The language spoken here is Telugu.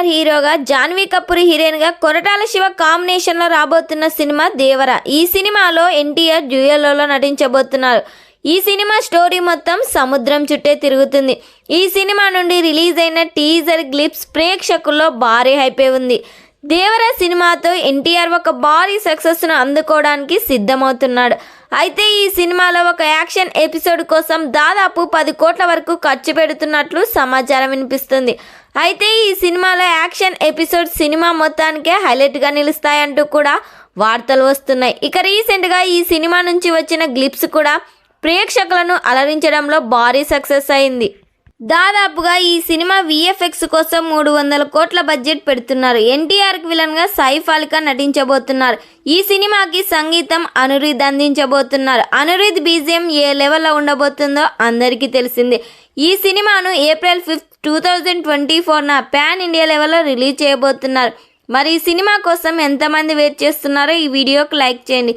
ఎన్టీఆర్ హీరోగా, జాన్వీ కపూర్ హీరోయిన్గా కొరటాల శివ కాంబినేషన్లో రాబోతున్న సినిమా దేవర. ఈ సినిమాలో ఎన్టీఆర్ డ్యూయల్లో నటించబోతున్నారు. ఈ సినిమా స్టోరీ మొత్తం సముద్రం చుట్టే తిరుగుతుంది. ఈ సినిమా నుండి రిలీజ్ అయిన టీజర్ గ్లిప్స్ ప్రేక్షకుల్లో భారీ హైపే ఉంది. దేవర సినిమాతో ఎన్టీఆర్ ఒక భారీ సక్సెస్ను అందుకోవడానికి సిద్ధమవుతున్నాడు. అయితే ఈ సినిమాలో ఒక యాక్షన్ ఎపిసోడ్ కోసం దాదాపు 10 కోట్ల వరకు ఖర్చు పెడుతున్నట్లు సమాచారం వినిపిస్తుంది. అయితే ఈ సినిమాలో యాక్షన్ ఎపిసోడ్ సినిమా మొత్తానికే హైలైట్గా నిలుస్తాయంటూ కూడా వార్తలు వస్తున్నాయి. ఇక రీసెంట్గా ఈ సినిమా నుంచి వచ్చిన గ్లిప్స్ కూడా ప్రేక్షకులను అలరించడంలో భారీ సక్సెస్ అయింది. దాదాపుగా ఈ సినిమా విఎఫ్ఎక్స్ కోసం 300 కోట్ల బడ్జెట్ పెడుతున్నారు. ఎన్టీఆర్కి విలన్గా సైఫ్ అలీ ఖాన్ నటించబోతున్నారు. ఈ సినిమాకి సంగీతం అనిరుద్ అందించబోతున్నారు. అనిరుద్ బీజిఎం ఏ లెవెల్లో ఉండబోతుందో అందరికీ తెలిసిందే. ఈ సినిమాను ఏప్రిల్ 5, 2024న పాన్ ఇండియా లెవెల్లో రిలీజ్ చేయబోతున్నారు. మరి ఈ సినిమా కోసం ఎంతమంది వెయిట్ చేస్తున్నారో ఈ వీడియోకి లైక్ చేయండి.